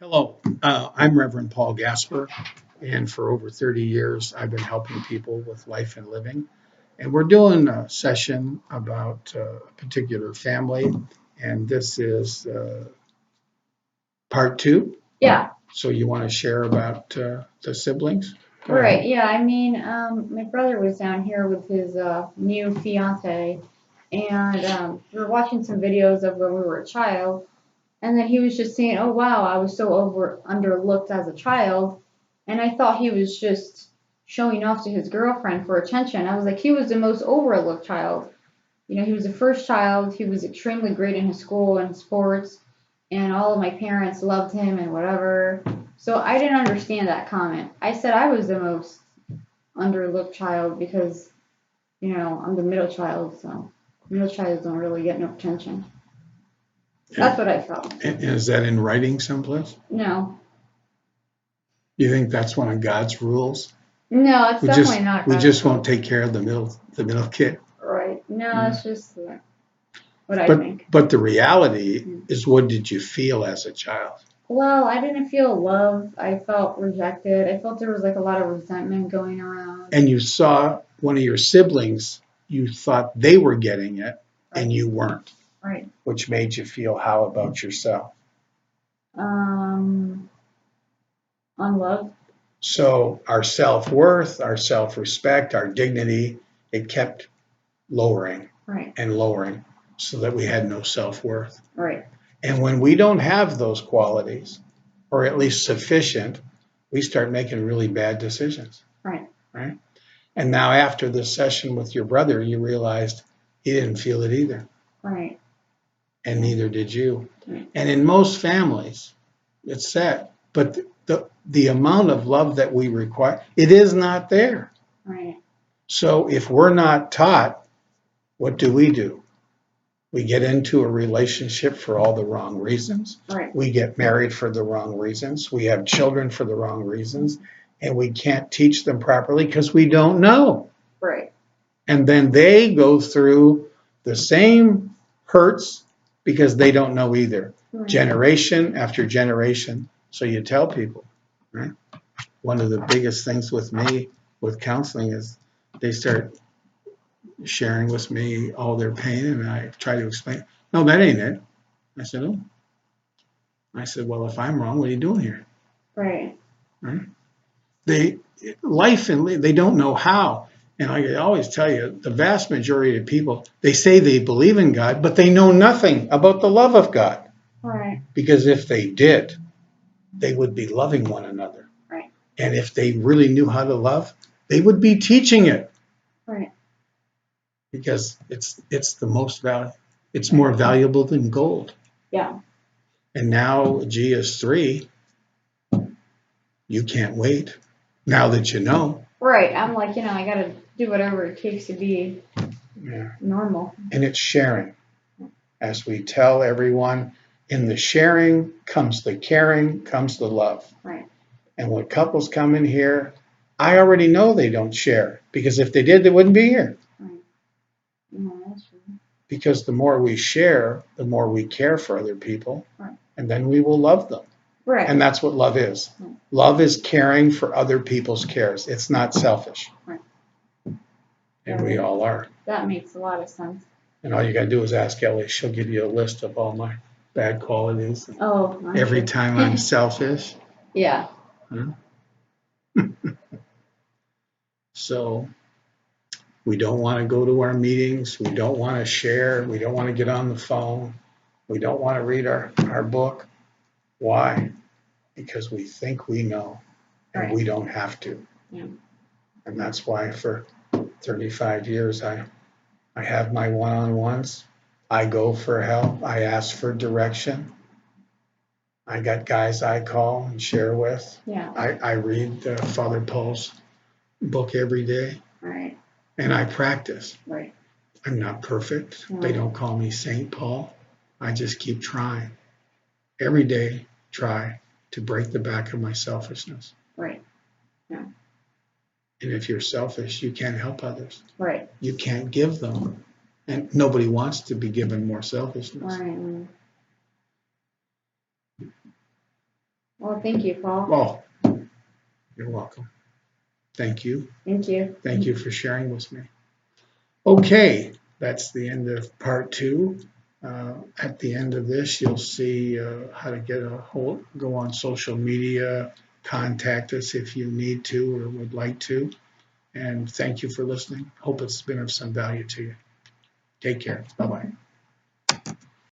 Hello, I'm Reverend Paul Gaspar, and for over 30 years, I've been helping people with life and living. And we're doing a session about a particular family, and this is part two. Yeah, So you want to share about the siblings? Go right. ahead. Yeah, my brother was down here with his new fiance, and we were watching some videos of when we were a child, and then he was just saying, "Oh wow, I was so underlooked as a child," and I thought he was just showing off to his girlfriend for attention. I was like, he was the most overlooked child. You know, he was the first child. He was extremely great in his school and sports, and all of my parents loved him and whatever. So I didn't understand that comment. I said I was the most underlooked child because, I'm the middle child, so middle childs don't really get no attention. That's what I felt. And is that in writing someplace? No, You think that's one of God's rules? no, it's We definitely just not we God's just fault. won't take care of the middle kid. Right. No, Mm. it's just what I But think. but the reality Mm. is, what did you feel as a child? Well, I didn't feel love. I felt rejected. I felt there was like a lot of resentment going around. And you saw one of your siblings, you thought they were getting it and Right. you weren't, Right. which made you feel how about yourself? Um, unloved. So our self-worth, our self-respect, our dignity, it kept lowering Right. and lowering so that we had no self-worth. Right. And when we don't have those qualities, or at least sufficient, we start making really bad decisions, Right. right? And now after this session with your brother, you realized he didn't feel it either, Right. and neither did you. Right. And in most families, it's sad, but the amount of love that we require, it is not there. Right. So if we're not taught, what do? We get into a relationship for all the wrong reasons. Right. We get married for the wrong reasons. We have children for the wrong reasons. And we can't teach them properly because we don't know. Right. And then they go through the same hurts because they don't know either, Right. generation after generation. So you tell people, right? One of the biggest things with me with counseling is they start sharing with me all their pain, and I try to explain, no, that ain't it. I said, oh. I said, well, if I'm wrong, what are you doing here? Right. Right? They life and they don't know how. And I always tell you, the vast majority of people, they say they believe in God, but they know nothing about the love of God. Right. Because if they did, they would be loving one another. Right. And if they really knew how to love, they would be teaching it. Right. Because it's the most valuable. It's more valuable than gold. Yeah. And now G is 3. You can't wait. Now that you know. Right. I'm like, I gotta do whatever it takes to be Yeah. normal. And it's sharing. As we tell everyone, in the sharing comes the caring, comes the love. Right. And when couples come in here, I already know they don't share, because if they did, they wouldn't be here. Right. No, that's true. Because the more we share, the more we care for other people, Right. and then we will love them. Right. And that's what love is. Right. Love is caring for other people's cares. It's not selfish. Right. And we all are. That makes a lot of sense. And all you got to do is ask Ellie. She'll give you a list of all my bad qualities. Oh, I'm Every sure. time I'm selfish. Yeah. So we don't want to go to our meetings. We don't want to share. We don't want to get on the phone. We don't want to read our book. Why? Because we think we know, and Right. we don't have to. Yeah. And that's why for 35 years I have my one-on-ones. I go for help. I ask for direction. I got guys I call and share with. Yeah. I read Father Paul's book every day, Right. and I practice. Right. I'm not perfect. No. They don't call me Saint Paul. I just keep trying. Every day, try to break the back of my selfishness. Right. Yeah. And if you're selfish, you can't help others. Right. You can't give them. And nobody wants to be given more selfishness. Right. Well, thank you, Paul. Well, you're welcome. Thank you. Thank you. Thank you for sharing with me. Okay, that's the end of part 2. At the end of this, you'll see how to go on social media, contact us if you need to or would like to. And thank you for listening. Hope it's been of some value to you. Take care. Bye-bye.